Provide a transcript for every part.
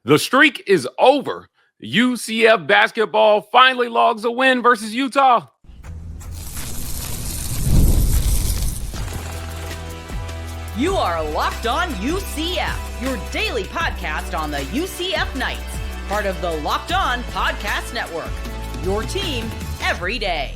The streak is over. UCF basketball finally logs a win versus Utah. You are Locked On UCF, your daily podcast on the UCF Knights, part of the Locked On Podcast Network, your team every day.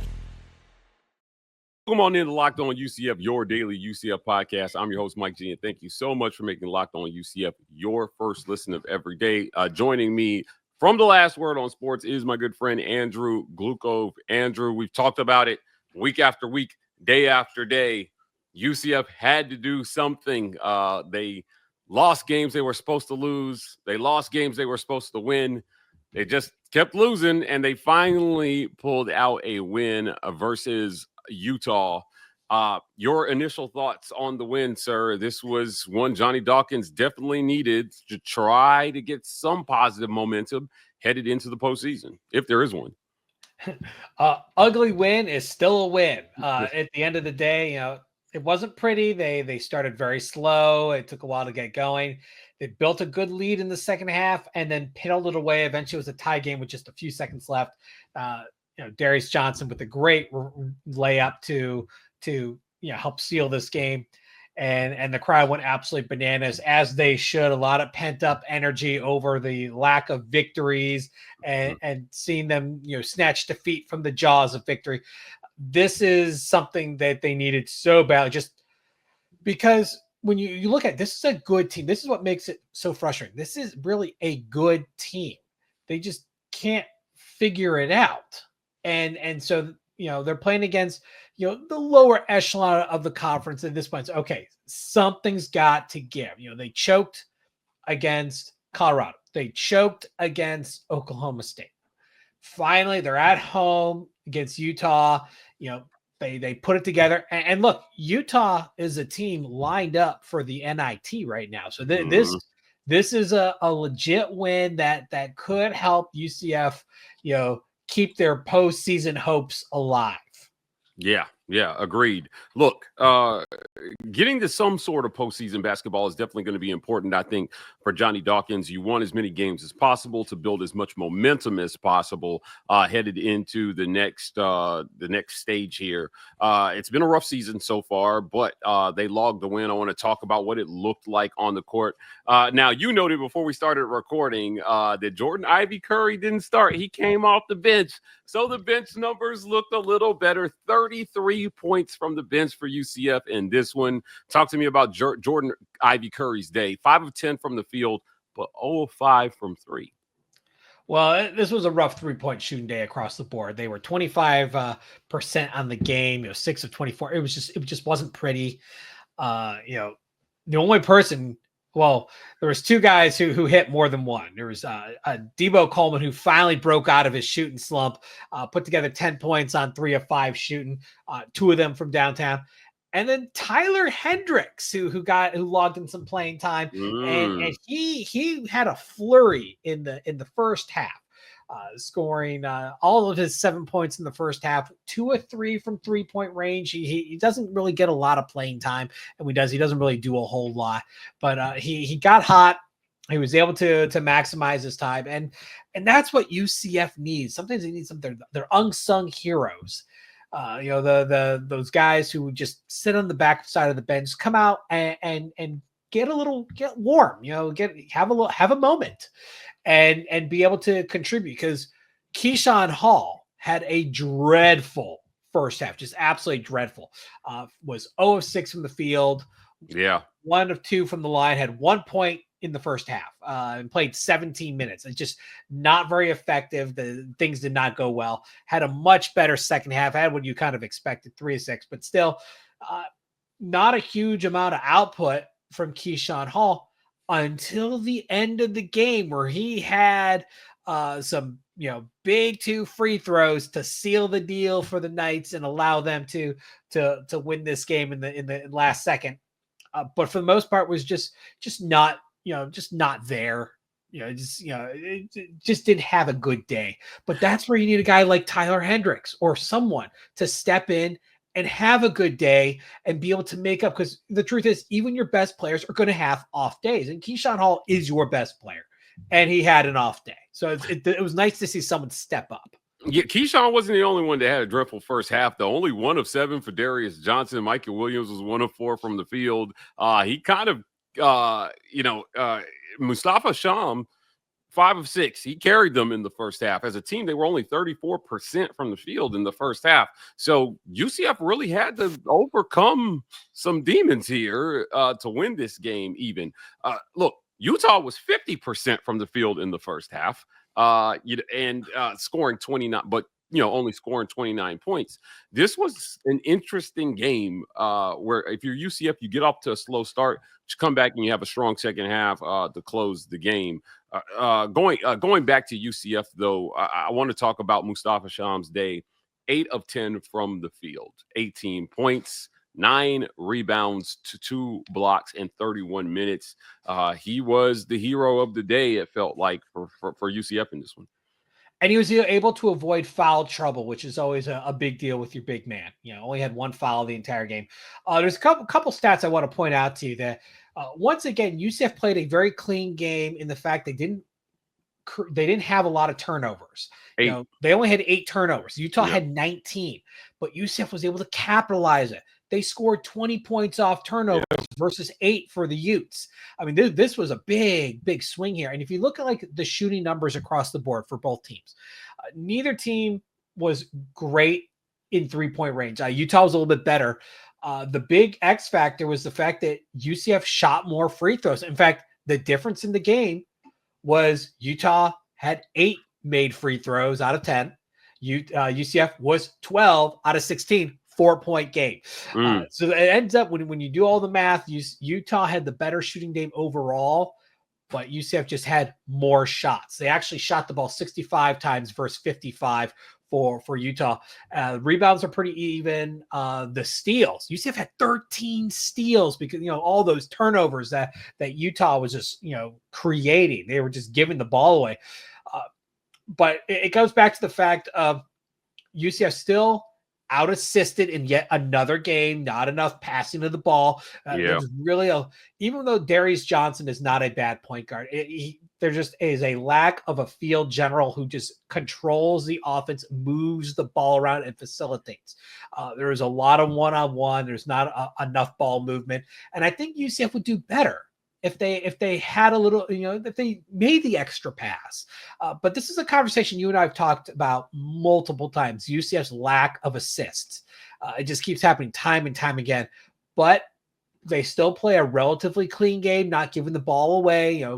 Welcome on in to Locked On UCF, your daily UCF podcast. I'm your host, Mike G, and thank you so much for making Locked On UCF your first listen of every day. Joining me from the last word on sports is my good friend, Andrew Gluchov. Andrew, we've talked about it week after week, day after day. UCF had to do something. They lost games they were supposed to lose. They lost games they were supposed to win. They just kept losing, and they finally pulled out a win versus Utah. Your initial thoughts on the win, sir? This was one Johnny Dawkins definitely needed to try to get some positive momentum headed into the postseason, if there is one. Ugly win is still a win. At the end of the day, it wasn't pretty. They started very slow. It took a while to get going. They built a good lead in the second half and then piddled it away. Eventually, it was a tie game with just a few seconds left. Darius Johnson with a great layup to help seal this game, and the crowd went absolutely bananas, as they should. A lot of pent up energy over the lack of victories and seeing them snatch defeat from the jaws of victory. This is something that they needed so badly, just because when you look at this is a good team. This is what makes it so frustrating. This is really a good team. They just can't figure it out. And so, they're playing against, the lower echelon of the conference at this point. So, okay, something's got to give. They choked against Colorado. They choked against Oklahoma State. Finally, they're at home against Utah. They put it together. And look, Utah is a team lined up for the NIT right now. So this is a legit win that could help UCF, keep their postseason hopes alive. Yeah, agreed. Look, getting to some sort of postseason basketball is definitely going to be important, I think, for Johnny Dawkins. You want as many games as possible to build as much momentum as possible headed into the next stage here. It's been a rough season so far, but they logged the win. I want to talk about what it looked like on the court. Now, you noted before we started recording that Jordan Ivy Curry didn't start. He came off the bench. So the bench numbers looked a little better. 33 points from the bench for UCF in this one. Talk to me about Jordan Ivy Curry's day. 5 of 10 from the field, but 0 of 5 from 3. Well, this was a rough 3-point shooting day across the board. They were 25% on the game, 6 of 24. It just wasn't pretty. The only person, well, there was 2 guys who hit more than one. There was Debo Coleman, who finally broke out of his shooting slump, put together 10 points on 3 of 5 shooting, 2 of them from downtown. And then Tyler Hendricks, who logged in some playing time, and he had a flurry in the first half, scoring all of his 7 points in the first half, 2 of 3 from 3-point range. He doesn't really get a lot of playing time, and he doesn't really do a whole lot, but he got hot. He was able to maximize his time, and that's what UCF needs. Sometimes they need they're unsung heroes. Those guys who just sit on the back side of the bench, come out and get warm, have a moment and be able to contribute, because Keyshawn Hall had a dreadful first half, just absolutely dreadful. Was 0 of 6 from the field. Yeah. 1 of 2 from the line, had 1 point in the first half, and played 17 minutes. It's just not very effective. The things did not go well. Had a much better second half. Had what you kind of expected, 3 of 6, but still not a huge amount of output from Keyshawn Hall until the end of the game, where he had some big 2 free throws to seal the deal for the Knights and allow them to win this game in the last second. But for the most part was just not there. It just didn't have a good day. But that's where you need a guy like Tyler Hendricks or someone to step in and have a good day and be able to make up, because the truth is, even your best players are going to have off days, and Keyshawn Hall is your best player. and he had an off day. So it was nice to see someone step up. Yeah, Keyshawn wasn't the only one that had a dreadful first half, though. Only 1 of 7 for Darius Johnson. Michael Williams was 1 of 4 from the field. He kind of, Mustafa Sham, 5 of 6. He carried them in the first half. As a team, they were only 34% from the field in the first half. So UCF really had to overcome some demons here to win this game even. Look, Utah was 50% from the field in the first half. Scoring 29, but only scoring 29 points. This was an interesting game where if you're UCF, you get off to a slow start, you come back and you have a strong second half to close the game. Going back to UCF though, I want to talk about Mustafa Sham's day. 8 of 10 from the field, 18 points. 9 rebounds to 2 blocks in 31 minutes. He was the hero of the day, it felt like, for UCF in this one. And he was able to avoid foul trouble, which is always a big deal with your big man. Only had 1 foul the entire game. There's a couple stats I want to point out to you that once again, UCF played a very clean game in the fact they didn't have a lot of turnovers. They only had 8 turnovers. Utah had 19, but UCF was able to capitalize it. They scored 20 points off turnovers versus 8 for the Utes. I mean, this was a big swing here. And if you look at like the shooting numbers across the board for both teams, neither team was great in 3-point range. Utah was a little bit better. The big X factor was the fact that UCF shot more free throws. In fact, the difference in the game was Utah had 8 made free throws out of 10. UCF was 12 out of 16. 4-point game. So it ends up when you do all the math, Utah had the better shooting game overall, but UCF just had more shots. They actually shot the ball 65 times versus 55 for Utah. Rebounds are pretty even. The steals, UCF had 13 steals because all those turnovers that Utah was just creating. They were just giving the ball away. But it goes back to the fact of UCF still out-assisted in yet another game, not enough passing of the ball. There's really even though Darius Johnson is not a bad point guard, there just is a lack of a field general who just controls the offense, moves the ball around, and facilitates. There is a lot of one-on-one. There's not enough ball movement, and I think UCF would do better if they had a little, if they made the extra pass. But this is a conversation you and I have talked about multiple times, UCF's lack of assists. It just keeps happening time and time again. But they still play a relatively clean game, not giving the ball away.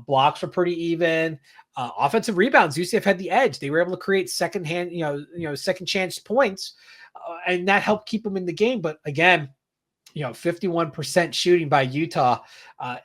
Blocks are pretty even. Offensive rebounds, UCF had the edge. They were able to create second chance points, and that helped keep them in the game. But again, 51% shooting by Utah.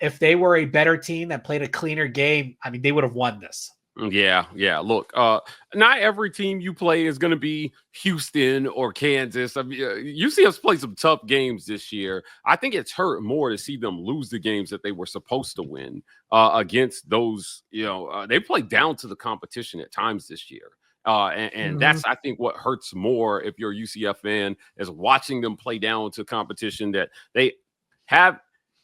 If they were a better team that played a cleaner game, I mean, they would have won this. Yeah. Look, not every team you play is going to be Houston or Kansas. I mean, UCF's played some tough games this year. I think it's hurt more to see them lose the games that they were supposed to win against those. They played down to the competition at times this year. And that's, I think, what hurts more if you're a UCF fan is watching them play down to competition that they have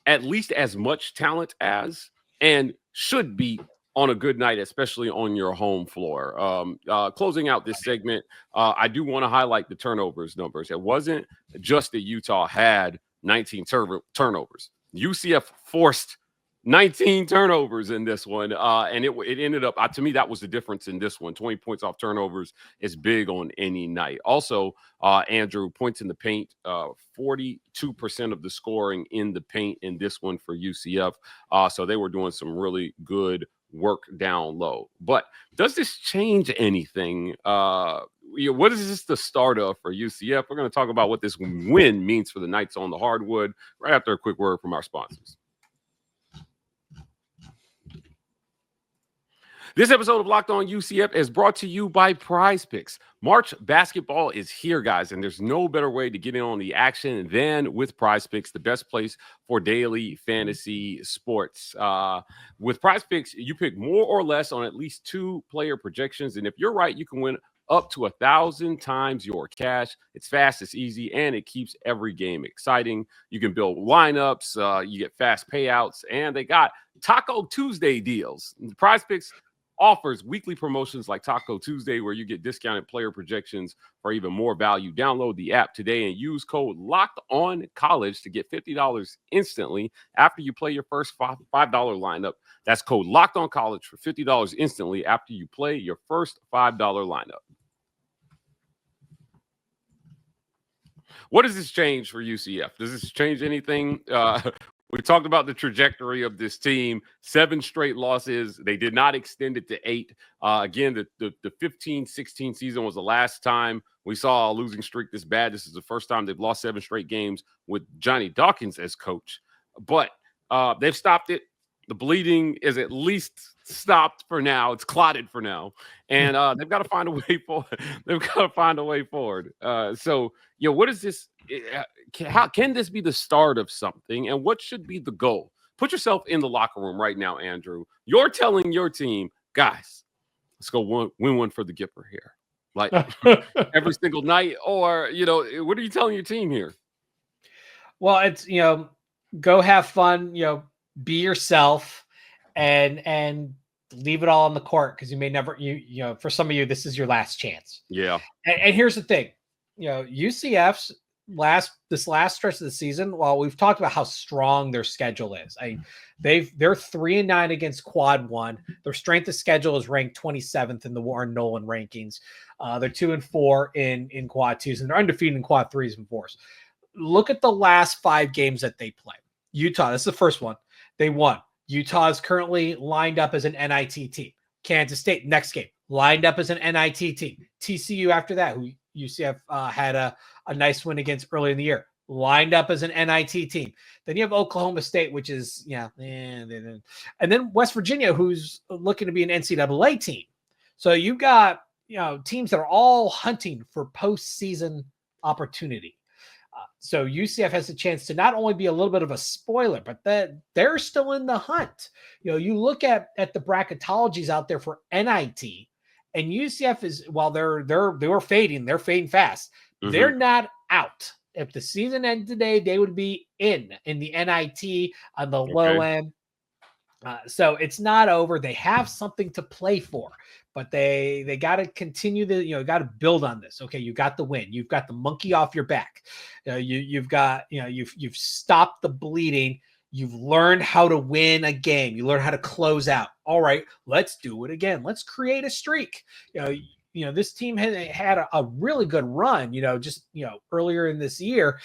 at least as much talent as and should be on a good night, especially on your home floor. Closing out this segment, I do want to highlight the turnovers numbers. It wasn't just that Utah had 19 turnovers. UCF forced 19 turnovers in this one, and it ended up, to me, that was the difference in this one. 20 points off turnovers is big on any night. Also, Andrew, points in the paint, 42% of the scoring in the paint in this one for UCF. So they were doing some really good work down low. But does this change anything? What is this the start of for UCF? We're going to talk about what this win means for the Knights on the hardwood right after a quick word from our sponsors. This episode of Locked On UCF is brought to you by Prize Picks. March basketball is here, guys, and there's no better way to get in on the action than with Prize Picks, the best place for daily fantasy sports. With Prize Picks, you pick more or less on at least 2 player projections, and if you're right, you can win up to 1,000 times your cash. It's fast, it's easy, and it keeps every game exciting. You can build lineups, you get fast payouts, and they got Taco Tuesday deals. Prize Picks offers weekly promotions like Taco Tuesday, where you get discounted player projections for even more value. Download the app today and use code LOCKEDONCollege to get $50 instantly after you play your first $5 lineup. That's code LOCKEDONCollege for $50 instantly after you play your first $5 lineup. What does this change for UCF? Does this change anything? We talked about the trajectory of this team. 7 straight losses. They did not extend it to 8. Again, the 15-16 season was the last time we saw a losing streak this bad. This is the first time they've lost 7 straight games with Johnny Dawkins as coach. But they've stopped it. The bleeding is at least stopped for now. It's clotted for now, and they've got to find a way forward. So, what is this? How can this be the start of something? And what should be the goal? Put yourself in the locker room right now, Andrew. You're telling your team, guys, let's go win one for the Gipper here, like every single night. Or what are you telling your team here? Well, it's go have fun. Be yourself, and leave it all on the court, because you may never. For some of you, this is your last chance. Yeah. And here's the thing, UCF's this last stretch of the season, while we've talked about how strong their schedule is, they're 3-9 against quad 1. Their strength of schedule is ranked 27th in the Warren Nolan rankings. They're 2-4 in quad 2s, and they're undefeated in quad 3s and 4s. Look at the last 5 games that they play. Utah, this is the first one. They won. Utah is currently lined up as an NIT team. Kansas State, next game, lined up as an NIT team. TCU after that, who UCF had a nice win against early in the year, lined up as an NIT team. Then you have Oklahoma State, which is, and then West Virginia, who's looking to be an NCAA team. So you've got, teams that are all hunting for postseason opportunity. So UCF has a chance to not only be a little bit of a spoiler, but that they're still in the hunt. You look at the bracketologies out there for NIT, and UCF is, while they were fading, they're fading fast. Mm-hmm. They're not out. If the season ended today, they would be in the NIT on the low end. So it's not over. They have something to play for, but they got to continue got to build on this. Okay, you got the win. You've got the monkey off your back. You've stopped the bleeding. You've learned how to win a game. You learn how to close out. All right, let's do it again. Let's create a streak. This team had a really good run, earlier in this year.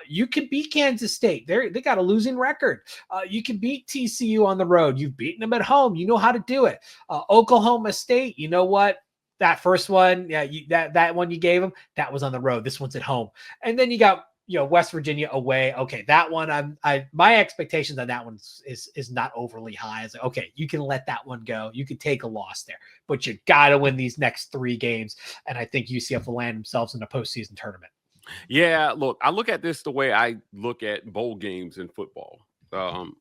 You could beat Kansas State. They got a losing record. You can beat TCU on the road. You've beaten them at home. You know how to do it. Oklahoma State, you know what? That first one, that one you gave them, that was on the road. This one's at home. And then you got, West Virginia away. Okay, that one, my expectations on that one is not overly high. It's like, okay, you can let that one go. You could take a loss there, but you got to win these next 3 games. And I think UCF will land themselves in a postseason tournament. Yeah, look, I look at this the way I look at bowl games in football.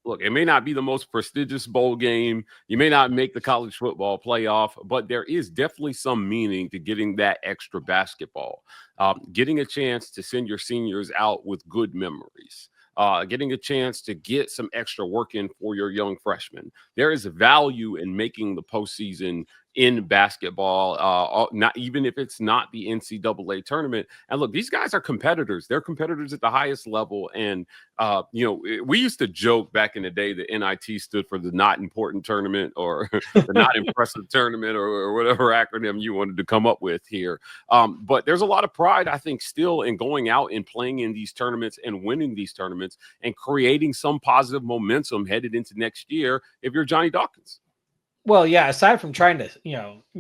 Look, it may not be the most prestigious bowl game. You may not make the college football playoff, but there is definitely some meaning to getting that extra basketball, getting a chance to send your seniors out with good memories, getting a chance to get some extra work in for your young freshmen. There is value in making the postseason in basketball, not even if it's not the NCAA tournament. And look, these guys are competitors. They're competitors at the highest level. And, we used to joke back in the day that NIT stood for the not important tournament, or the not impressive tournament, or whatever acronym you wanted to come up with here. But there's a lot of pride, I think, still in going out and playing in these tournaments and winning these tournaments and creating some positive momentum headed into next year if you're Johnny Dawkins. Well, yeah, aside from trying to,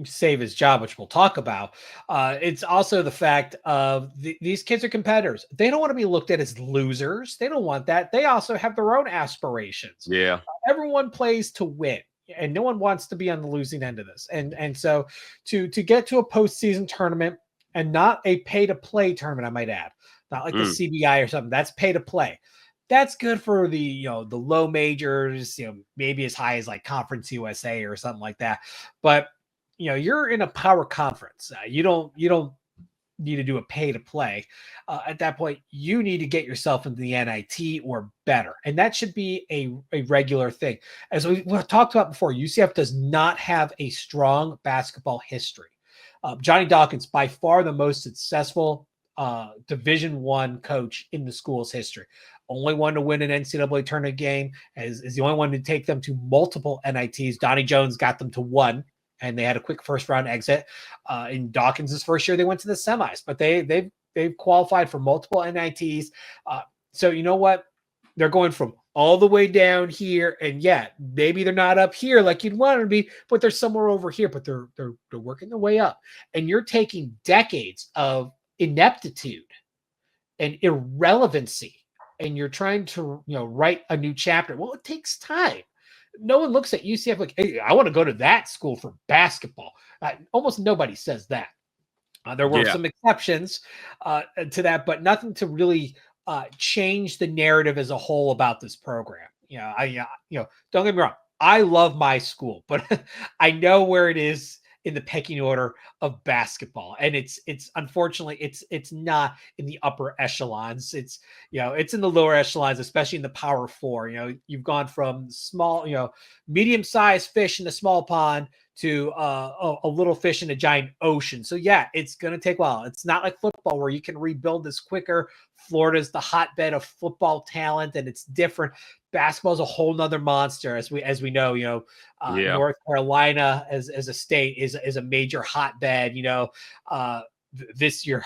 save his job, which we'll talk about, it's also the fact of these kids are competitors. They don't want to be looked at as losers. They don't want that. They also have their own aspirations. Yeah. Everyone plays to win, and no one wants to be on the losing end of this. And so to get to a postseason tournament, and not a pay-to-play tournament, I might add, not like the CBI or something. That's pay-to-play. That's good for the low majors, maybe as high as like Conference USA or something like that. But you're in a power conference. You don't need to do a pay to play. At that point, you need to get yourself into the NIT or better. And that should be a regular thing. As we talked about before, UCF does not have a strong basketball history. Johnny Dawkins, by far the most successful Division I coach in the school's history. Only one to win an NCAA tournament game, is the only one to take them to multiple NITs. Donnie Jones got them to one, and they had a quick first round exit. In Dawkins' first year, they went to the semis, but they've qualified for multiple NITs. So you know what? They're going from all the way down here, and maybe they're not up here like you'd want to be, but they're somewhere over here. But they're working their way up, and you're taking decades of ineptitude and irrelevancy, and you're trying to write a new chapter. Well, it takes time. No one looks at UCF like, hey, I want to go to that school for basketball. Almost nobody says that. There were some exceptions to that, but nothing to really change the narrative as a whole about this program. Don't get me wrong. I love my school, but I know where it is in the pecking order of basketball. And it's unfortunately, it's not in the upper echelons. It's in the lower echelons, especially in the Power Four. You've gone from small, medium-sized fish in a small pond to a little fish in a giant ocean. So it's going to take a while. It's not like football where you can rebuild this quicker. Florida's the hotbed of football talent, and it's different. Basketball is a whole nother monster, as we know. North Carolina as a state is a major hotbed. This year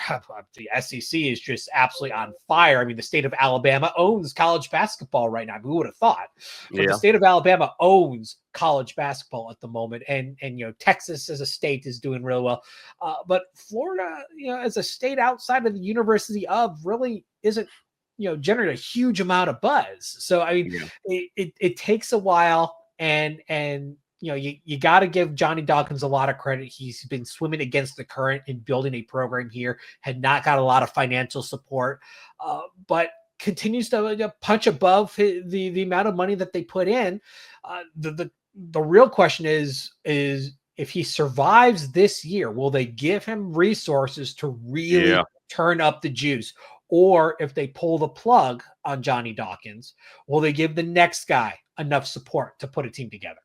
the SEC is just absolutely on fire. I mean, the state of Alabama owns college basketball right now. Who would have thought? But the state of Alabama owns college basketball at the moment, and Texas as a state is doing really well. But Florida, as a state outside of the University of, really isn't generate a huge amount of buzz. So I mean, it takes a while, and you got to give Johnny Dawkins a lot of credit. He's been swimming against the current in building a program here, had not got a lot of financial support, but continues to punch above the amount of money that they put in. The real question is if he survives this year, will they give him resources to really turn up the juice? Or if they pull the plug on Johnny Dawkins, will they give the next guy enough support to put a team together?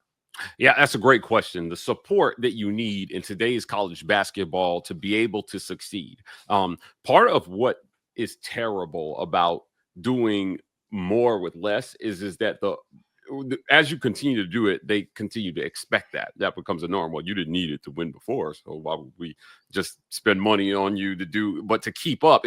Yeah, that's a great question. The support that you need in today's college basketball to be able to succeed. Part of what is terrible about doing more with less is that as you continue to do it, they continue to expect that becomes a norm. Well, you didn't need it to win before, so why would we just spend money on you to do? But to keep up,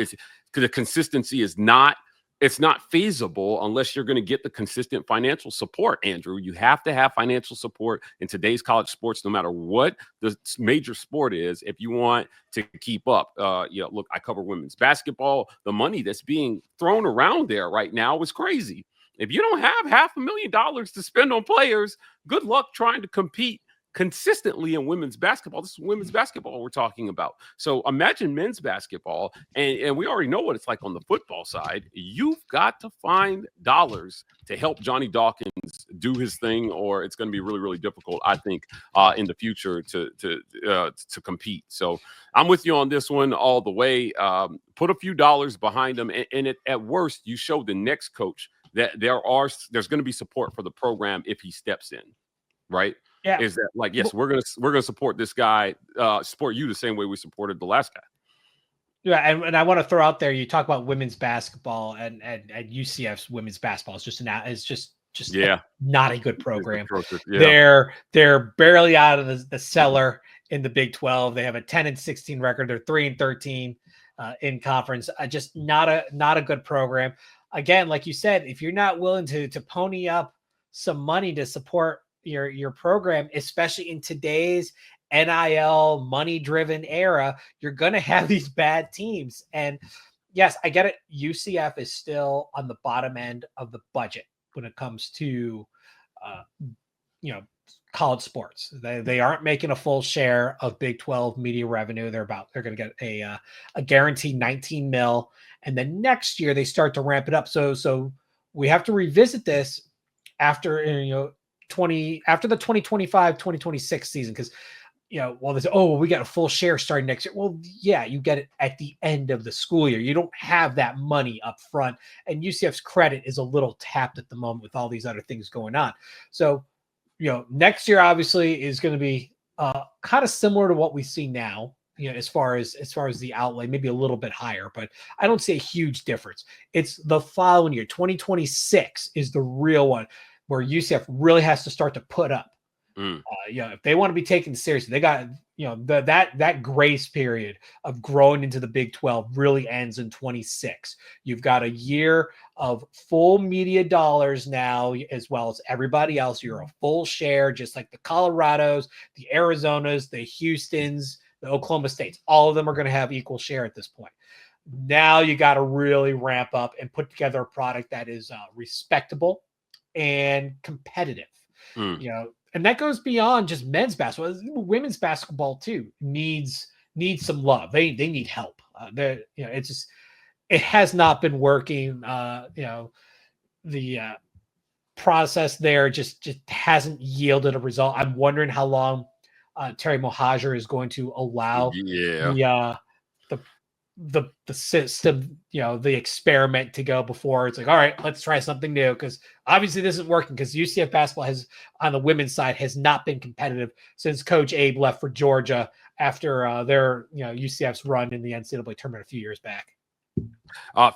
the consistency is not. It's not feasible unless you're going to get the consistent financial support, Andrew. You have to have financial support in today's college sports, no matter what the major sport is, if you want to keep up. Look, I cover women's basketball. The money that's being thrown around there right now is crazy. If you don't have $500,000 to spend on players, good luck trying to compete consistently in women's basketball. This is women's basketball we're talking about. So imagine men's basketball, and we already know what it's like on the football side. You've got to find dollars to help Johnny Dawkins do his thing, or it's going to be really, really difficult, I think, in the future to compete. So I'm with you on this one all the way. Put a few dollars behind him, and at worst, you show the next coach that there's going to be support for the program if he steps in, right? Yeah. Is that like, yes, we're gonna support this guy, support you the same way we supported the last guy. Yeah, and I want to throw out there, you talk about women's basketball and UCF's women's basketball is just not a good program. Yeah. They're barely out of the cellar in the Big 12. They have a 10-16 record. They're 3-13 in conference. Just not a good program. Again, like you said, if you're not willing to pony up some money to support your program, especially in today's NIL money-driven era, you're going to have these bad teams. And yes, I get it. UCF is still on the bottom end of the budget when it comes to, college sports. They aren't making a full share of Big 12 media revenue. They're going to get a guaranteed 19 mil. And then next year they start to ramp it up. So we have to revisit this after, after the 2025-2026 season, because well, they say, oh, well, we got a full share starting next year. Well, yeah, you get it at the end of the school year. You don't have that money up front. And UCF's credit is a little tapped at the moment with all these other things going on. So, next year obviously is going to be kind of similar to what we see now, as far as the outlay, maybe a little bit higher, but I don't see a huge difference. It's the following year, 2026 is the real one where UCF really has to start to put up. If they want to be taken seriously, they got, that grace period of growing into the Big 12 really ends in 26. You've got a year of full media dollars now, as well as everybody else. You're a full share, just like the Colorados, the Arizonas, the Houstons, the Oklahoma States. All of them are going to have equal share at this point. Now you got to really ramp up and put together a product that is respectable and competitive. And that goes beyond just men's basketball. Women's basketball too needs some love. They need help. It has not been working. The process there just hasn't yielded a result. I'm wondering how long Terry Mohajir is going to allow the system, the experiment to go before it's like, all right, let's try something new. Because obviously this isn't working, because UCF basketball has, on the women's side, has not been competitive since Coach Abe left for Georgia after their, UCF's run in the NCAA tournament a few years back.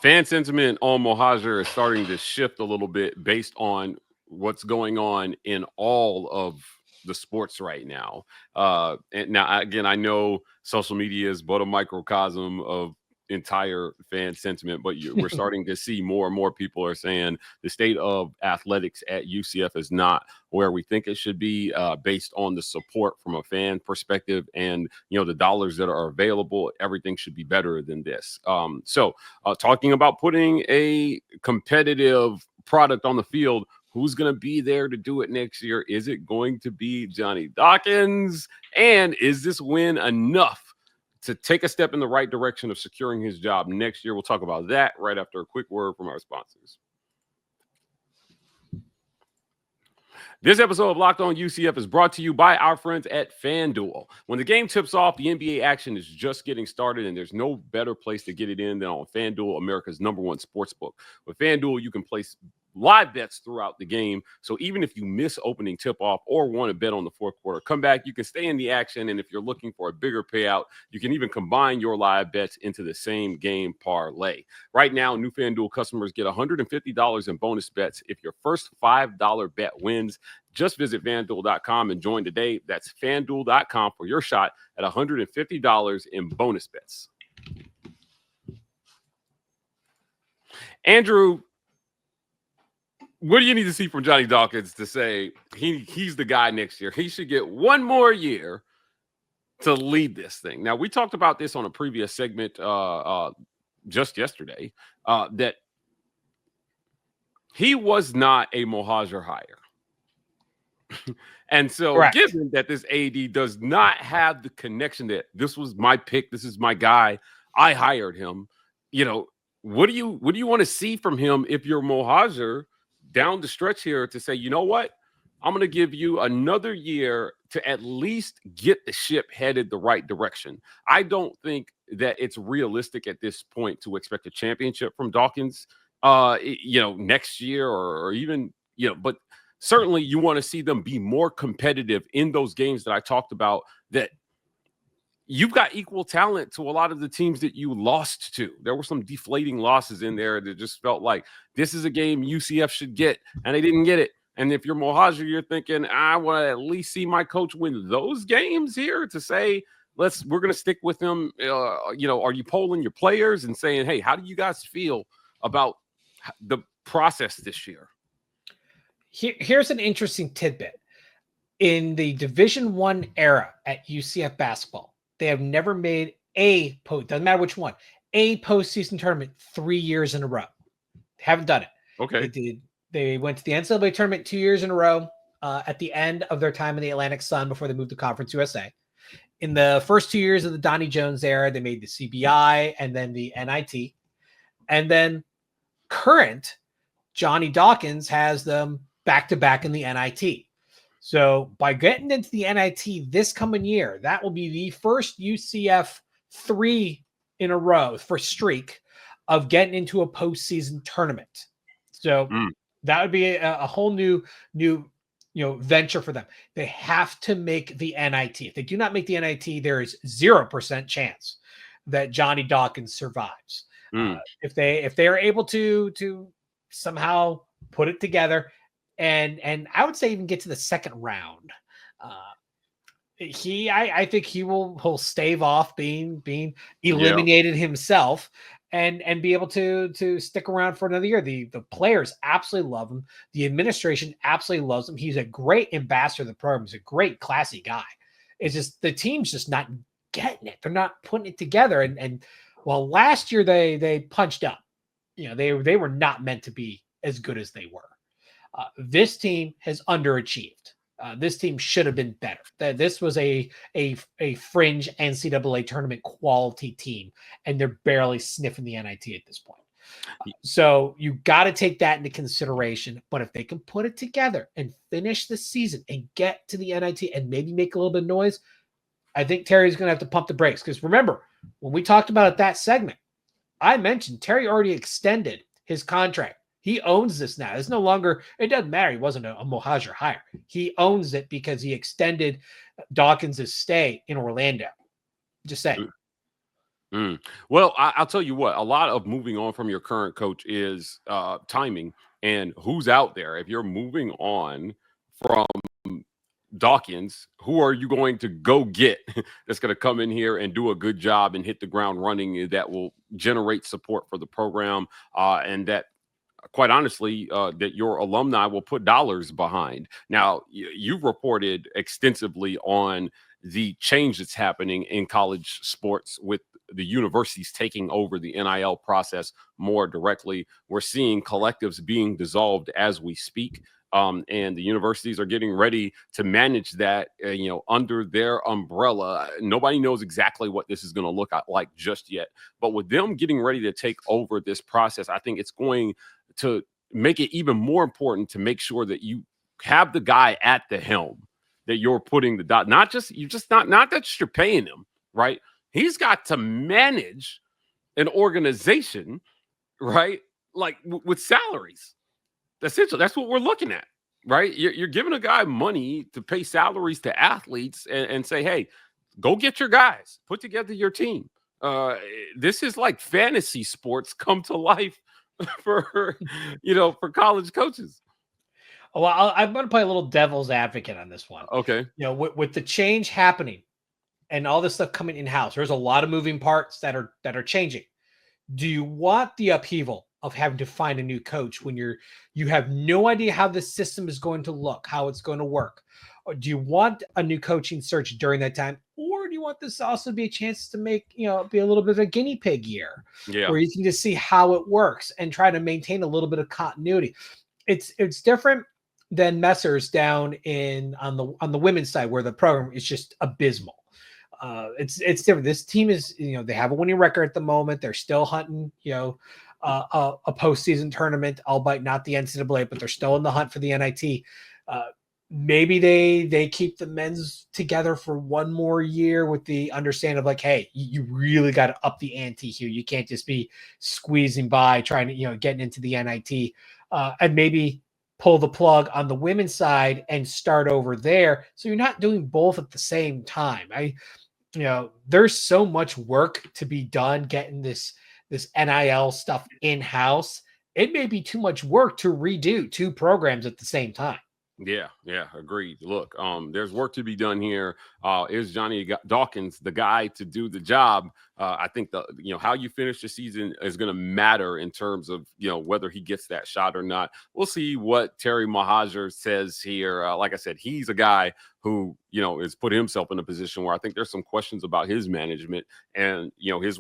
Fan sentiment on Mohajir is starting to shift a little bit based on what's going on in all of the sports right now. And now, again, I know social media is but a microcosm of entire fan sentiment, but we're starting to see more and more people are saying the state of athletics at UCF is not where we think it should be, based on the support from a fan perspective and, the dollars that are available. Everything should be better than this. So talking about putting a competitive product on the field, who's going to be there to do it next year? Is it going to be Johnny Dawkins? And is this win enough to take a step in the right direction of securing his job next year? We'll talk about that right after a quick word from our sponsors. This episode of Locked On UCF is brought to you by our friends at FanDuel. When the game tips off, the NBA action is just getting started, and there's no better place to get it in than on FanDuel, America's #1 sportsbook. With FanDuel, you can place live bets throughout the game. So even if you miss opening tip-off or want to bet on the fourth quarter, come back, you can stay in the action. And if you're looking for a bigger payout, you can even combine your live bets into the same game parlay. Right now, new FanDuel customers get $150 in bonus bets if your first $5 bet wins. Just visit FanDuel.com and join today. That's FanDuel.com for your shot at $150 in bonus bets. Andrew, what do you need to see from Johnny Dawkins to say he's the guy next year? He should get one more year to lead this thing. Now, we talked about this on a previous segment just yesterday, that he was not a Mohajir hire. And so, correct, given that this AD does not have the connection that this was my pick, this is my guy, I hired him, what do you want to see from him if you're Mohajir down the stretch here to say, you know what, I'm going to give you another year to at least get the ship headed the right direction? I don't think that it's realistic at this point to expect a championship from Dawkins, next year or even, but certainly you want to see them be more competitive in those games that I talked about, that you've got equal talent to a lot of the teams that you lost to. There were some deflating losses in there that just felt like this is a game UCF should get, and they didn't get it. And if you're Mohajir, you're thinking, I want to at least see my coach win those games here to say, we're going to stick with them. Are you polling your players and saying, hey, how do you guys feel about the process this year? Here's an interesting tidbit. In the Division I era at UCF basketball, they have never made doesn't matter which one, a postseason tournament 3 years in a row. They haven't done it. Okay. They went to the NCAA tournament 2 years in a row at the end of their time in the Atlantic Sun before they moved to Conference USA. In the first 2 years of the Donnie Jones era, they made the CBI and then the NIT. And then current Johnny Dawkins has them back-to-back in the NIT. So by getting into the NIT this coming year, that will be the first UCF 3 in a row for streak of getting into a postseason tournament. So that would be a whole new venture for them. They have to make the NIT. If they do not make the NIT, there is 0% chance that Johnny Dawkins survives. If they are able to somehow put it together, and I would say even get to the second round, I think he'll stave off being eliminated himself and be able to stick around for another year. The players absolutely love him. The administration absolutely loves him. He's a great ambassador of the program. He's a great, classy guy. It's just the team's just not getting it. They're not putting it together. And well, last year they punched up. They were not meant to be as good as they were. This team has underachieved. This team should have been better. This was a fringe NCAA tournament quality team, and they're barely sniffing the NIT at this point. So you got to take that into consideration. But if they can put it together and finish the season and get to the NIT and maybe make a little bit of noise, I think Terry's going to have to pump the brakes. Because remember, when we talked about that segment, I mentioned Terry already extended his contract. He owns this now. It's no longer, it doesn't matter. He wasn't a Mohajir hire. He owns it because he extended Dawkins' stay in Orlando. Just saying. Well, I'll tell you what, a lot of moving on from your current coach is timing and who's out there. If you're moving on from Dawkins, who are you going to go get that's going to come in here and do a good job and hit the ground running that will generate support for the program and that, quite honestly, that your alumni will put dollars behind. Now, you've reported extensively on the change that's happening in college sports with the universities taking over the NIL process more directly. We're seeing collectives being dissolved as we speak. And the universities are getting ready to manage that, under their umbrella. Nobody knows exactly what this is going to look like just yet. But with them getting ready to take over this process, I think it's going to make it even more important to make sure that you have the guy at the helm, that you're putting the dot, not that you're paying him, right? He's got to manage an organization, right? Like with salaries. Essentially, that's what we're looking at, right? You're giving a guy money to pay salaries to athletes and say, hey, go get your guys, put together your team. This is like fantasy sports come to life for college coaches. Well, I'm going to play a little devil's advocate on this one. Okay. With the change happening and all this stuff coming in-house, there's a lot of moving parts that are changing. Do you want the upheaval of having to find a new coach when you have no idea how the system is going to look, how it's going to work? Or do you want a new coaching search during that time? Or do you want this also to be a chance to make, be a little bit of a guinea pig year where you can just see how it works and try to maintain a little bit of continuity? It's different than Messers down on the women's side where the program is just abysmal. It's different. This team is, they have a winning record at the moment. They're still hunting, a postseason tournament, albeit not the NCAA, but they're still in the hunt for the NIT. Maybe they keep the men's together for one more year with the understanding of like, hey, you really got to up the ante here. You can't just be squeezing by trying to, getting into the NIT, and maybe pull the plug on the women's side and start over there. So you're not doing both at the same time. There's so much work to be done getting this NIL stuff in-house. It may be too much work to redo two programs at the same time. Yeah, agreed. Look, there's work to be done here. Is Johnny Dawkins the guy to do the job? I think how you finish the season is going to matter in terms of whether he gets that shot or not. We'll see what Terry Mohajir says here. Like I said, he's a guy who has put himself in a position where I think there's some questions about his management, and his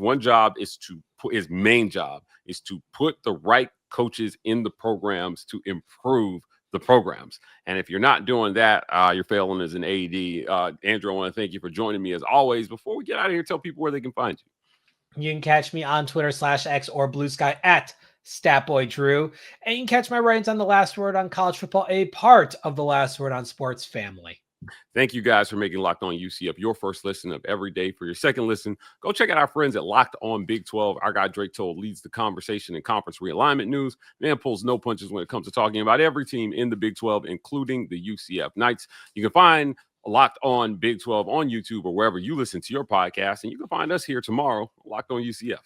his main job is to put the right coaches in the programs to improve the programs. And if you're not doing that, you're failing as an AD. Andrew, I want to thank you for joining me as always. Before we get out of here, tell people where they can find you. You can catch me on Twitter /X or Blue Sky at Statboy Drew. And you can catch my writings on The Last Word on College Football, a part of The Last Word on Sports family. Thank you guys for making Locked On UCF your first listen of every day. For your second listen, go check out our friends at Locked On Big 12. Our guy Drake Toll leads the conversation in conference realignment news. Man pulls no punches when it comes to talking about every team in the Big 12, including the UCF Knights. You can find Locked On Big 12 on YouTube or wherever you listen to your podcast. And you can find us here tomorrow, Locked On UCF.